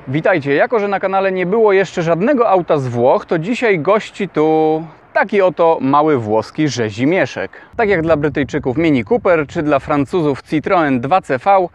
Witajcie, jako że na kanale nie było jeszcze żadnego auta z Włoch, to dzisiaj gości tu taki oto mały włoski rzezimieszek. Tak jak dla Brytyjczyków Mini Cooper, czy dla Francuzów Citroën 2CV,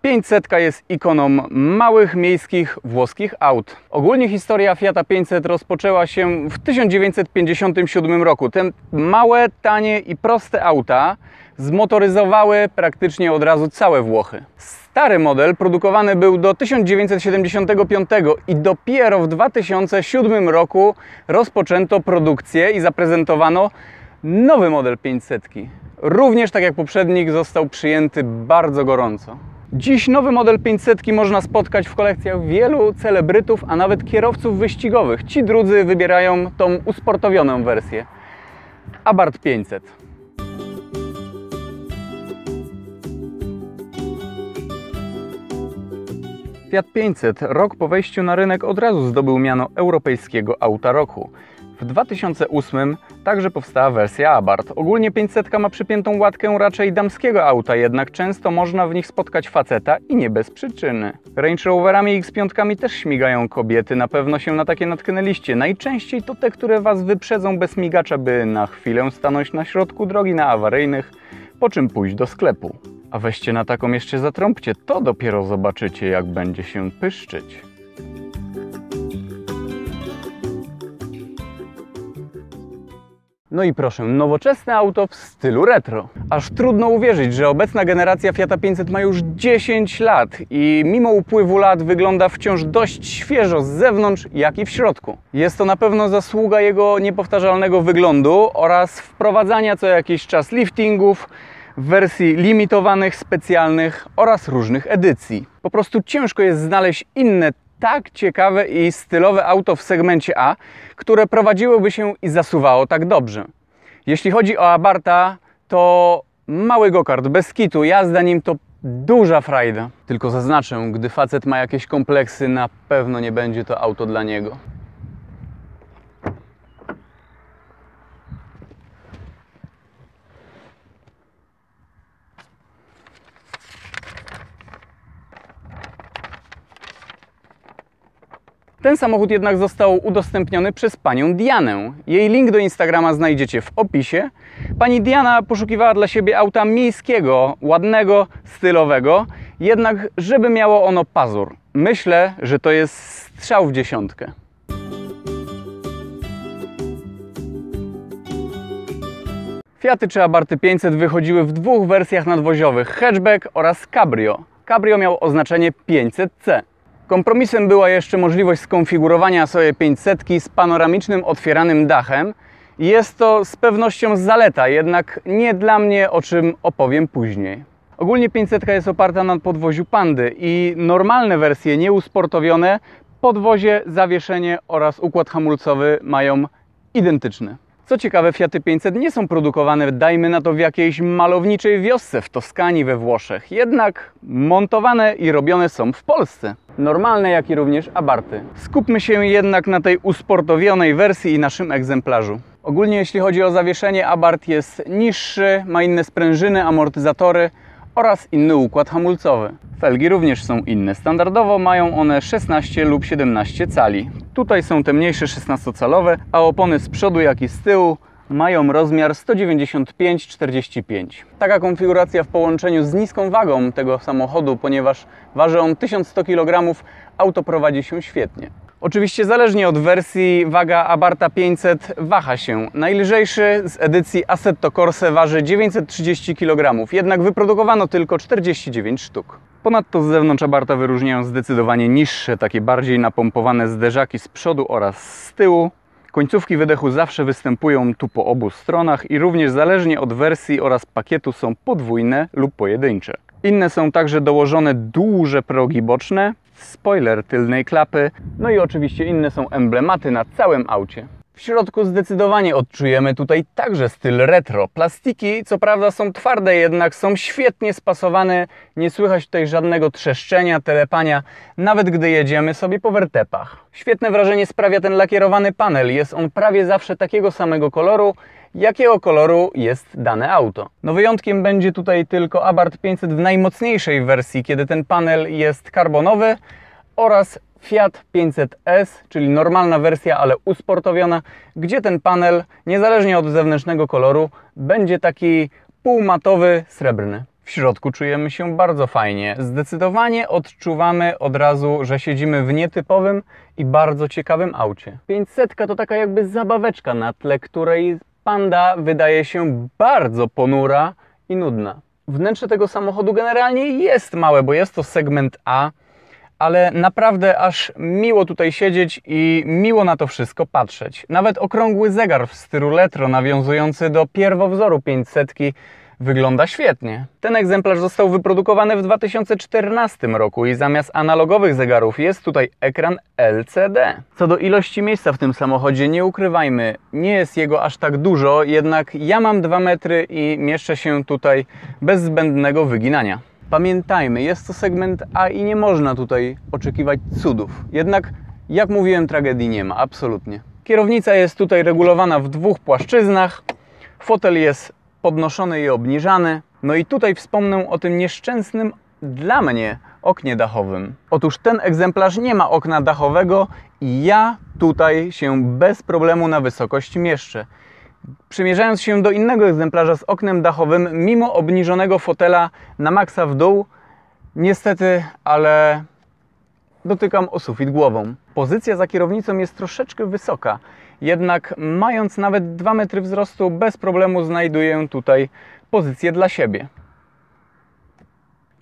500 jest ikoną małych, miejskich, włoskich aut. Ogólnie historia Fiata 500 rozpoczęła się w 1957 roku. Te małe, tanie i proste auta zmotoryzowały praktycznie od razu całe Włochy. Stary model produkowany był do 1975 i dopiero w 2007 roku rozpoczęto produkcję i zaprezentowano nowy model 500. Również tak jak poprzednik został przyjęty bardzo gorąco. Dziś nowy model 500 można spotkać w kolekcjach wielu celebrytów, a nawet kierowców wyścigowych. Ci drudzy wybierają tą usportowioną wersję. Abarth 500. Fiat 500 rok po wejściu na rynek od razu zdobył miano europejskiego auta roku. W 2008 także powstała wersja Abarth. Ogólnie 500 ma przypiętą łatkę raczej damskiego auta, jednak często można w nich spotkać faceta i nie bez przyczyny. Range Roverami i X5 też śmigają kobiety, na pewno się na takie natknęliście. Najczęściej to te, które Was wyprzedzą bez migacza, by na chwilę stanąć na środku drogi na awaryjnych, po czym pójść do sklepu. A weźcie na taką jeszcze zatrąbcie, to dopiero zobaczycie, jak będzie się pyszczyć. No i proszę, nowoczesne auto w stylu retro. Aż trudno uwierzyć, że obecna generacja Fiata 500 ma już 10 lat i mimo upływu lat wygląda wciąż dość świeżo z zewnątrz, jak i w środku. Jest to na pewno zasługa jego niepowtarzalnego wyglądu oraz wprowadzania co jakiś czas liftingów, w wersji limitowanych, specjalnych oraz różnych edycji. Po prostu ciężko jest znaleźć inne tak ciekawe i stylowe auto w segmencie A, które prowadziłoby się i zasuwało tak dobrze. Jeśli chodzi o Abartha, to mały go-kart, bez kitu, jazda nim to duża frajda. Tylko zaznaczę, gdy facet ma jakieś kompleksy, na pewno nie będzie to auto dla niego. Ten samochód jednak został udostępniony przez panią Dianę. Jej link do Instagrama znajdziecie w opisie. Pani Diana poszukiwała dla siebie auta miejskiego, ładnego, stylowego, jednak żeby miało ono pazur. Myślę, że to jest strzał w dziesiątkę. Fiaty czy Abarthy 500 wychodziły w dwóch wersjach nadwoziowych, hatchback oraz cabrio. Cabrio miało oznaczenie 500C. Kompromisem była jeszcze możliwość skonfigurowania sobie 500 z panoramicznym, otwieranym dachem. Jest to z pewnością zaleta, jednak nie dla mnie, o czym opowiem później. Ogólnie 500 jest oparta na podwoziu Pandy i normalne wersje nieusportowione, podwozie, zawieszenie oraz układ hamulcowy mają identyczny. Co ciekawe, Fiaty 500 nie są produkowane, dajmy na to, w jakiejś malowniczej wiosce w Toskanii we Włoszech. Jednak montowane i robione są w Polsce. Normalne, jak i również Abarthy. Skupmy się jednak na tej usportowionej wersji i naszym egzemplarzu. Ogólnie jeśli chodzi o zawieszenie, Abarth jest niższy, ma inne sprężyny, amortyzatory oraz inny układ hamulcowy. Felgi również są inne. Standardowo mają one 16 lub 17 cali. Tutaj są te mniejsze 16-calowe, a opony z przodu jak i z tyłu mają rozmiar 195/45. Taka konfiguracja w połączeniu z niską wagą tego samochodu, ponieważ waży on 1100 kg, auto prowadzi się świetnie. Oczywiście zależnie od wersji waga Abartha 500 waha się. Najlżejszy z edycji Assetto Corsa waży 930 kg, jednak wyprodukowano tylko 49 sztuk. Ponadto z zewnątrz Abartha wyróżniają zdecydowanie niższe, takie bardziej napompowane zderzaki z przodu oraz z tyłu. Końcówki wydechu zawsze występują tu po obu stronach i również zależnie od wersji oraz pakietu są podwójne lub pojedyncze. Inne są także dołożone duże progi boczne, spoiler tylnej klapy, no i oczywiście inne są emblematy na całym aucie. W środku zdecydowanie odczujemy tutaj także styl retro. Plastiki co prawda są twarde, jednak są świetnie spasowane, nie słychać tutaj żadnego trzeszczenia, telepania, nawet gdy jedziemy sobie po wertepach. Świetne wrażenie sprawia ten lakierowany panel, jest on prawie zawsze takiego samego koloru, jakiego koloru jest dane auto. No wyjątkiem będzie tutaj tylko Abarth 500 w najmocniejszej wersji, kiedy ten panel jest karbonowy oraz Fiat 500S, czyli normalna wersja, ale usportowiona, gdzie ten panel, niezależnie od zewnętrznego koloru, będzie taki półmatowy, srebrny. W środku czujemy się bardzo fajnie. Zdecydowanie odczuwamy od razu, że siedzimy w nietypowym i bardzo ciekawym aucie. 500 to taka jakby zabaweczka, na tle której Panda wydaje się bardzo ponura i nudna. Wnętrze tego samochodu generalnie jest małe, bo jest to segment A, ale naprawdę aż miło tutaj siedzieć i miło na to wszystko patrzeć. Nawet okrągły zegar w stylu retro nawiązujący do pierwowzoru 500 wygląda świetnie. Ten egzemplarz został wyprodukowany w 2014 roku i zamiast analogowych zegarów jest tutaj ekran LCD. Co do ilości miejsca w tym samochodzie, nie ukrywajmy, nie jest jego aż tak dużo, jednak ja mam 2 metry i mieszczę się tutaj bez zbędnego wyginania. Pamiętajmy, jest to segment A i nie można tutaj oczekiwać cudów. Jednak, jak mówiłem, tragedii nie ma, absolutnie. Kierownica jest tutaj regulowana w 2 płaszczyznach, fotel jest podnoszony i obniżany. No i tutaj wspomnę o tym nieszczęsnym dla mnie oknie dachowym. Otóż ten egzemplarz nie ma okna dachowego i ja tutaj się bez problemu na wysokość mieszczę. Przymierzając się do innego egzemplarza z oknem dachowym, mimo obniżonego fotela na maksa w dół, niestety, ale dotykam o sufit głową. Pozycja za kierownicą jest troszeczkę wysoka, jednak mając nawet 2 metry wzrostu, bez problemu znajduję tutaj pozycję dla siebie.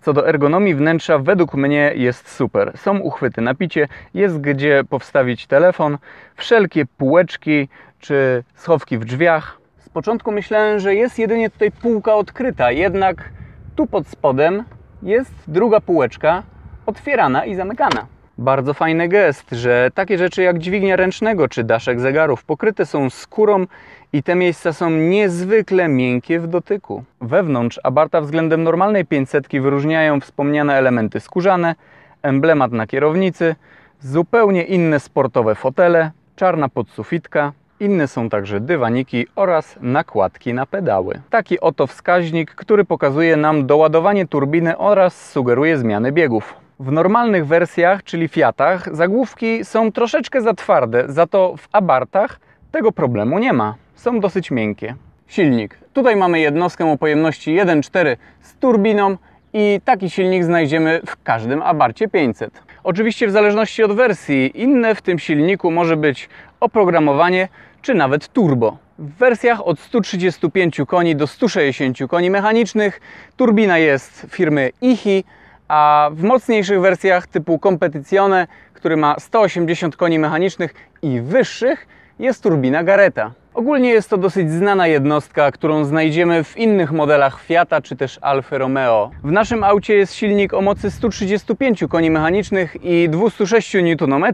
Co do ergonomii wnętrza, według mnie jest super. Są uchwyty na picie, jest gdzie powstawić telefon, wszelkie półeczki czy schowki w drzwiach. Z początku myślałem, że jest jedynie tutaj półka odkryta, jednak tu pod spodem jest druga półeczka otwierana i zamykana. Bardzo fajny gest, że takie rzeczy jak dźwignia ręcznego czy daszek zegarów pokryte są skórą i te miejsca są niezwykle miękkie w dotyku. Wewnątrz Abartha względem normalnej 500 wyróżniają wspomniane elementy skórzane, emblemat na kierownicy, zupełnie inne sportowe fotele, czarna podsufitka. Inne są także dywaniki oraz nakładki na pedały. Taki oto wskaźnik, który pokazuje nam doładowanie turbiny oraz sugeruje zmiany biegów. W normalnych wersjach, czyli Fiatach, zagłówki są troszeczkę za twarde, za to w Abarthach tego problemu nie ma. Są dosyć miękkie. Silnik. Tutaj mamy jednostkę o pojemności 1.4 z turbiną i taki silnik znajdziemy w każdym Abarthie 500. Oczywiście w zależności od wersji, inne w tym silniku może być oprogramowanie czy nawet turbo. W wersjach od 135 koni do 160 koni mechanicznych turbina jest firmy Ichi, a w mocniejszych wersjach typu Competizione, który ma 180 koni mechanicznych i wyższych, jest turbina Garetta. Ogólnie jest to dosyć znana jednostka, którą znajdziemy w innych modelach Fiata czy też Alfy Romeo. W naszym aucie jest silnik o mocy 135 koni mechanicznych i 206 Nm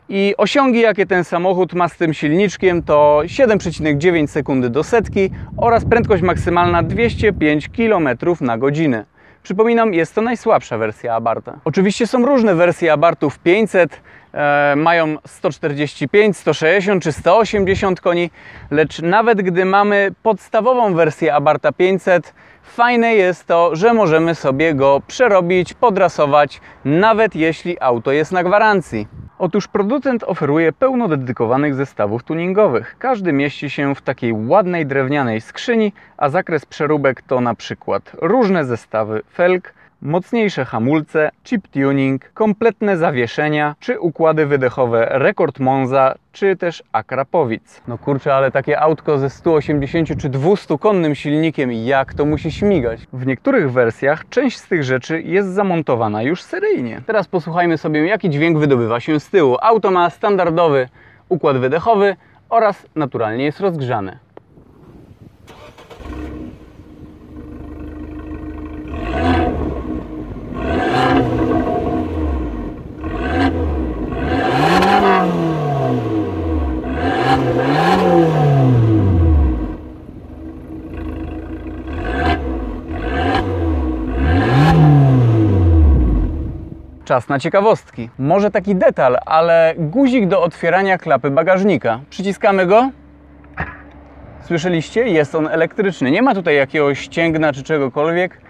i osiągi, jakie ten samochód ma z tym silniczkiem, to 7,9 sekundy do setki oraz prędkość maksymalna 205 km na godzinę. Przypominam, jest to najsłabsza wersja Abartha. Oczywiście są różne wersje Abarthów 500, mają 145, 160 czy 180 koni, lecz nawet gdy mamy podstawową wersję Abartha 500, fajne jest to, że możemy sobie go przerobić, podrasować, nawet jeśli auto jest na gwarancji. Otóż producent oferuje pełno dedykowanych zestawów tuningowych. Każdy mieści się w takiej ładnej drewnianej skrzyni, a zakres przeróbek to na przykład różne zestawy felg, mocniejsze hamulce, chip tuning, kompletne zawieszenia, czy układy wydechowe Rekord Monza, czy też Akrapowic. No kurczę, ale takie autko ze 180 czy 200 konnym silnikiem, jak to musi śmigać. W niektórych wersjach część z tych rzeczy jest zamontowana już seryjnie. Teraz posłuchajmy sobie, jaki dźwięk wydobywa się z tyłu. Auto ma standardowy układ wydechowy oraz naturalnie jest rozgrzane. Czas na ciekawostki. Może taki detal, ale guzik do otwierania klapy bagażnika. Przyciskamy go. Słyszeliście? Jest on elektryczny. Nie ma tutaj jakiegoś ścięgna czy czegokolwiek.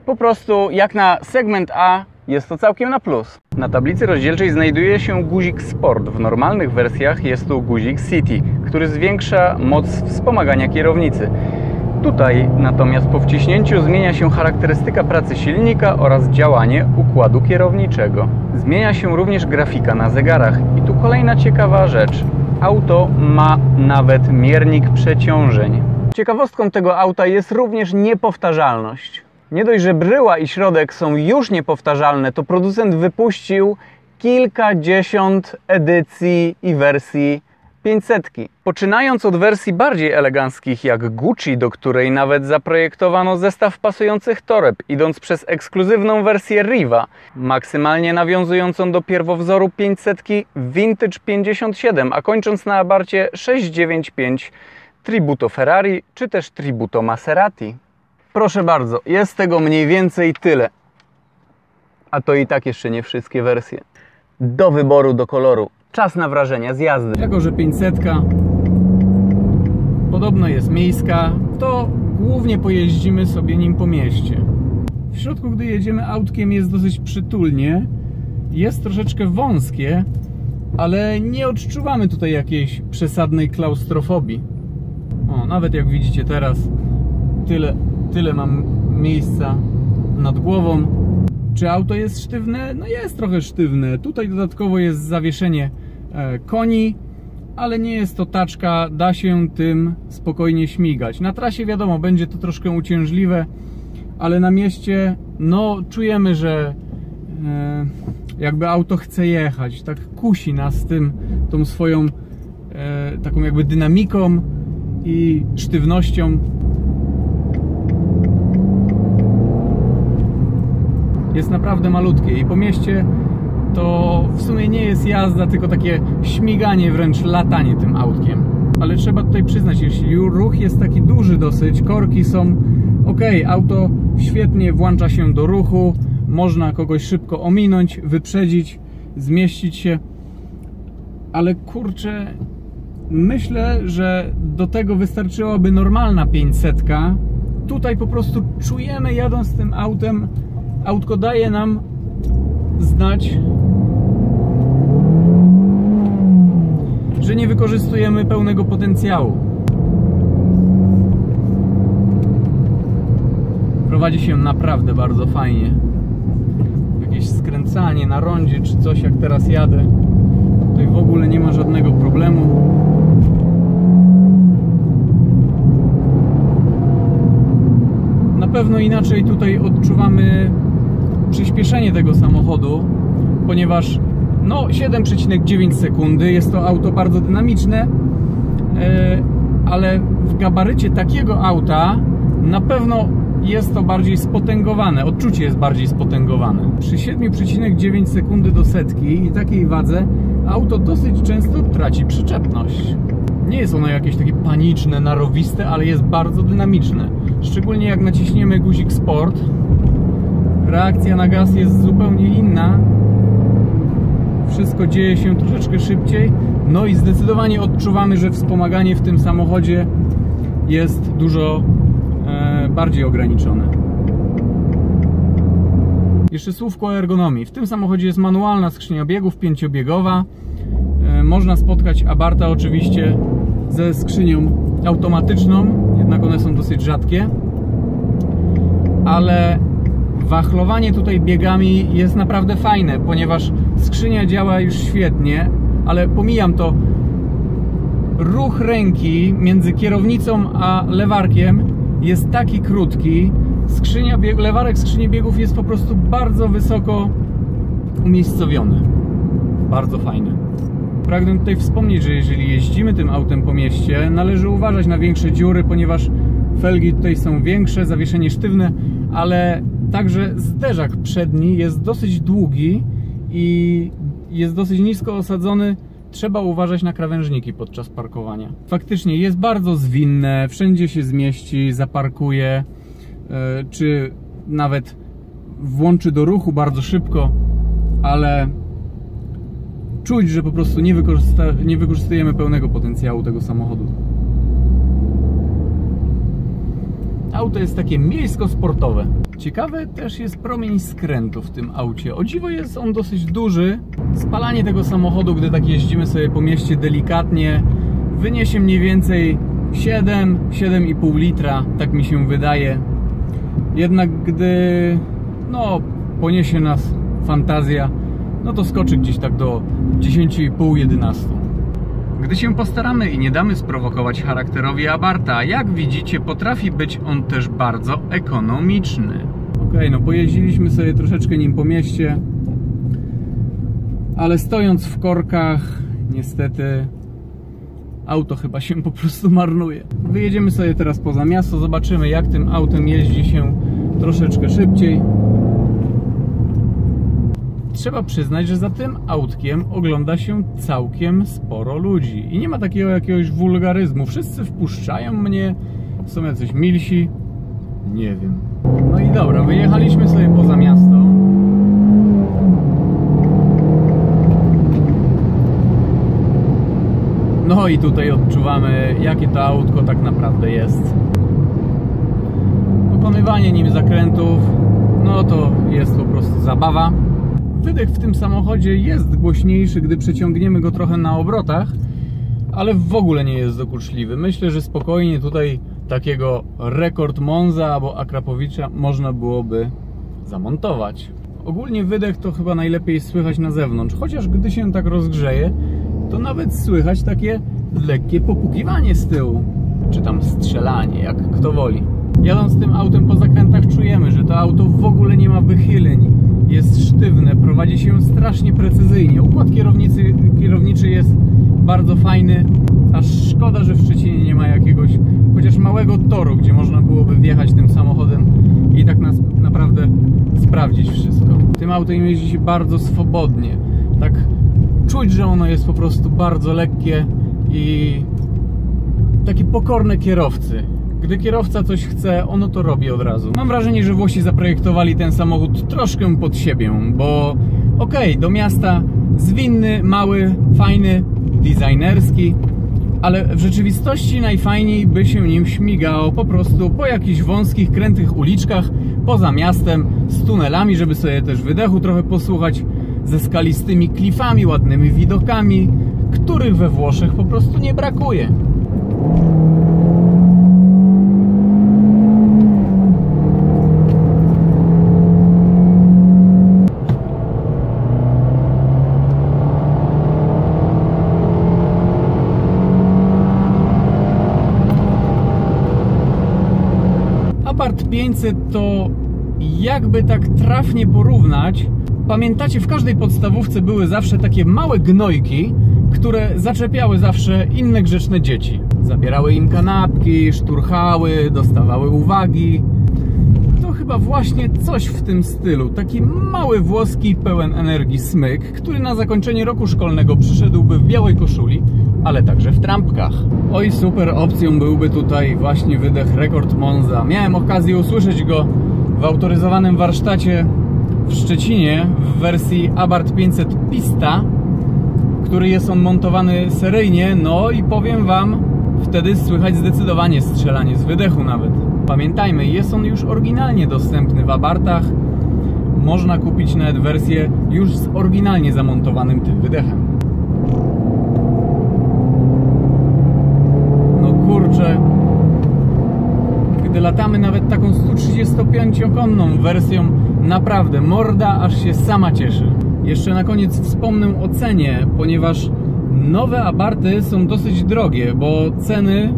Po prostu jak na segment A Jest to całkiem na plus. Na tablicy rozdzielczej znajduje się guzik Sport. W normalnych wersjach jest tu guzik City, który zwiększa moc wspomagania kierownicy. Tutaj natomiast po wciśnięciu zmienia się charakterystyka pracy silnika oraz działanie układu kierowniczego. Zmienia się również grafika na zegarach. I tu kolejna ciekawa rzecz. Auto ma nawet miernik przeciążeń. Ciekawostką tego auta jest również niepowtarzalność. Nie dość, że bryła i środek są już niepowtarzalne, to producent wypuścił kilkadziesiąt edycji i wersji 500. Poczynając od wersji bardziej eleganckich jak Gucci, do której nawet zaprojektowano zestaw pasujących toreb, idąc przez ekskluzywną wersję Riva, maksymalnie nawiązującą do pierwowzoru 500 Vintage 57, a kończąc na Abarcie 695 Tributo Ferrari czy też Tributo Maserati. Proszę bardzo, jest tego mniej więcej tyle. A to i tak jeszcze nie wszystkie wersje. Do wyboru, do koloru. Czas na wrażenia z jazdy. Jako że 500 podobno jest miejska, to głównie pojeździmy sobie nim po mieście. W środku, gdy jedziemy autkiem, jest dosyć przytulnie. Jest troszeczkę wąskie, ale nie odczuwamy tutaj jakiejś przesadnej klaustrofobii. O, nawet jak widzicie teraz, tyle mam miejsca nad głową. Czy auto jest sztywne? No jest trochę sztywne. Tutaj dodatkowo jest zawieszenie koni, ale nie jest to taczka, da się tym spokojnie śmigać. Na trasie wiadomo, będzie to troszkę uciążliwe, ale na mieście no czujemy, że jakby auto chce jechać. Tak kusi nas tą swoją taką jakby dynamiką i sztywnością. Jest naprawdę malutkie i po mieście to w sumie nie jest jazda, tylko takie śmiganie, wręcz latanie tym autkiem. Ale trzeba tutaj przyznać, jeśli ruch jest taki duży dosyć, korki są ok, auto świetnie włącza się do ruchu, można kogoś szybko ominąć, wyprzedzić, zmieścić się, ale kurczę, myślę, że do tego wystarczyłaby normalna 500. Tutaj po prostu czujemy, jadąc tym autem, autko daje nam znać, że nie wykorzystujemy pełnego potencjału. Prowadzi się naprawdę bardzo fajnie. Jakieś skręcanie na rondzie czy coś, jak teraz jadę, tutaj w ogóle nie ma żadnego problemu. Na pewno inaczej tutaj odczuwamy przyspieszenie tego samochodu, ponieważ no 7,9 sekundy, jest to auto bardzo dynamiczne, ale w gabarycie takiego auta na pewno jest to bardziej spotęgowane, odczucie jest bardziej spotęgowane. Przy 7,9 sekundy do setki i takiej wadze auto dosyć często traci przyczepność. Nie jest ono jakieś takie paniczne, narowiste, ale jest bardzo dynamiczne. Szczególnie jak naciśniemy guzik Sport, reakcja na gaz jest zupełnie inna. Wszystko dzieje się troszeczkę szybciej. No i zdecydowanie odczuwamy, że wspomaganie w tym samochodzie jest dużo bardziej ograniczone. Jeszcze słówko o ergonomii. W tym samochodzie jest manualna skrzynia biegów, 5-biegowa. Można spotkać Abarta oczywiście ze skrzynią automatyczną, jednak one są dosyć rzadkie. Ale wachlowanie tutaj biegami jest naprawdę fajne, ponieważ skrzynia działa już świetnie, ale pomijam to, ruch ręki między kierownicą a lewarkiem jest taki krótki. Lewarek skrzyni biegów jest po prostu bardzo wysoko umiejscowiony. Bardzo fajny. Pragnę tutaj wspomnieć, że jeżeli jeździmy tym autem po mieście, należy uważać na większe dziury, ponieważ felgi tutaj są większe, zawieszenie sztywne, ale także zderzak przedni jest dosyć długi i jest dosyć nisko osadzony. Trzeba uważać na krawężniki podczas parkowania. Faktycznie jest bardzo zwinne, wszędzie się zmieści, zaparkuje, czy nawet włączy do ruchu bardzo szybko, ale czuć, że po prostu nie wykorzystujemy pełnego potencjału tego samochodu. Auto jest takie miejsko-sportowe. Ciekawe też jest promień skrętu w tym aucie. O dziwo jest on dosyć duży. Spalanie tego samochodu, gdy tak jeździmy sobie po mieście delikatnie, wyniesie mniej więcej 7,5 litra, tak mi się wydaje. Jednak gdy poniesie nas fantazja, no to skoczy gdzieś tak do 10,5-11. Gdy się postaramy i nie damy sprowokować charakterowi Abartha, jak widzicie, potrafi być on też bardzo ekonomiczny. Ok, no pojeździliśmy sobie troszeczkę nim po mieście, ale stojąc w korkach, niestety auto chyba się po prostu marnuje. Wyjedziemy sobie teraz poza miasto, zobaczymy, jak tym autem jeździ się troszeczkę szybciej. Trzeba przyznać, że za tym autkiem ogląda się całkiem sporo ludzi i nie ma takiego jakiegoś wulgaryzmu. Wszyscy wpuszczają mnie, są jacyś milsi, nie wiem. No i dobra, wyjechaliśmy sobie poza miasto. No i tutaj odczuwamy, jakie to autko tak naprawdę jest. Pokonywanie nim zakrętów, no to jest po prostu zabawa. Wydech w tym samochodzie jest głośniejszy, gdy przeciągniemy go trochę na obrotach, ale w ogóle nie jest dokuczliwy. Myślę, że spokojnie tutaj takiego Rekord Monza albo Akrapowicza można byłoby zamontować. Ogólnie wydech to chyba najlepiej słychać na zewnątrz, chociaż gdy się tak rozgrzeje, to nawet słychać takie lekkie popukiwanie z tyłu, czy tam strzelanie, jak kto woli. Jadąc tym autem po zakrętach czujemy, że to auto w ogóle nie ma wychyleń, jest sztywne, prowadzi się strasznie precyzyjnie. Układ kierowniczy jest bardzo fajny, aż szkoda, że w Szczecinie nie ma jakiegoś chociaż małego toru, gdzie można byłoby wjechać tym samochodem i tak naprawdę sprawdzić wszystko. Tym autem jeździ się bardzo swobodnie, tak czuć, że ono jest po prostu bardzo lekkie i takie pokorne kierowcy. Gdy kierowca coś chce, ono to robi od razu. Mam wrażenie, że Włosi zaprojektowali ten samochód troszkę pod siebie, bo okej, do miasta zwinny, mały, fajny, designerski, ale w rzeczywistości najfajniej by się nim śmigało po prostu po jakichś wąskich, krętych uliczkach, poza miastem, z tunelami, żeby sobie też wydechu trochę posłuchać, ze skalistymi klifami, ładnymi widokami, których we Włoszech po prostu nie brakuje. Abarth 500 to, jakby tak trafnie porównać, pamiętacie, w każdej podstawówce były zawsze takie małe gnojki, które zaczepiały zawsze inne grzeczne dzieci. Zabierały im kanapki, szturchały, dostawały uwagi. To chyba właśnie coś w tym stylu. Taki mały włoski, pełen energii smyk, który na zakończenie roku szkolnego przyszedłby w białej koszuli, ale także w trampkach. Oj, super opcją byłby tutaj właśnie wydech Rekord Monza. Miałem okazję usłyszeć go w autoryzowanym warsztacie w Szczecinie w wersji Abarth 500 Pista, który jest on montowany seryjnie, no i powiem wam, wtedy słychać zdecydowanie strzelanie z wydechu nawet. Pamiętajmy, jest on już oryginalnie dostępny w Abarthach. Można kupić nawet wersję już z oryginalnie zamontowanym tym wydechem. No kurczę, gdy latamy nawet taką 135-konną wersją, naprawdę morda aż się sama cieszy. Jeszcze na koniec wspomnę o cenie, ponieważ nowe Abarthy są dosyć drogie, bo ceny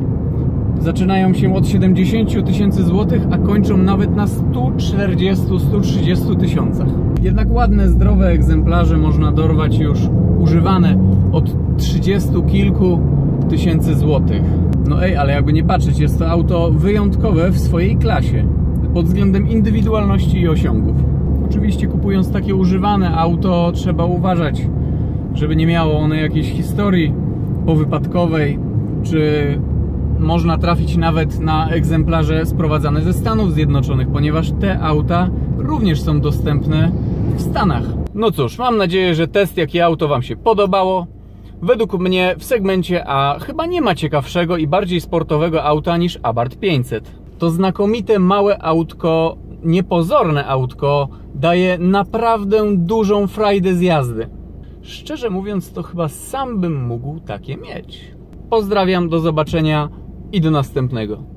zaczynają się od 70 000 złotych, a kończą nawet na 140-130 tysiącach. Jednak ładne, zdrowe egzemplarze można dorwać już używane od 30 kilku tysięcy złotych. No ale jakby nie patrzeć, jest to auto wyjątkowe w swojej klasie pod względem indywidualności i osiągów. Oczywiście kupując takie używane auto trzeba uważać, żeby nie miało one jakiejś historii powypadkowej, czy można trafić nawet na egzemplarze sprowadzane ze Stanów Zjednoczonych, ponieważ te auta również są dostępne w Stanach. No cóż, mam nadzieję, że test, jakie auto wam się podobało. Według mnie w segmencie A chyba nie ma ciekawszego i bardziej sportowego auta niż Abarth 500. To znakomite małe autko niepozorne autko daje naprawdę dużą frajdę z jazdy. Szczerze mówiąc, to chyba sam bym mógł takie mieć. Pozdrawiam, do zobaczenia i do następnego.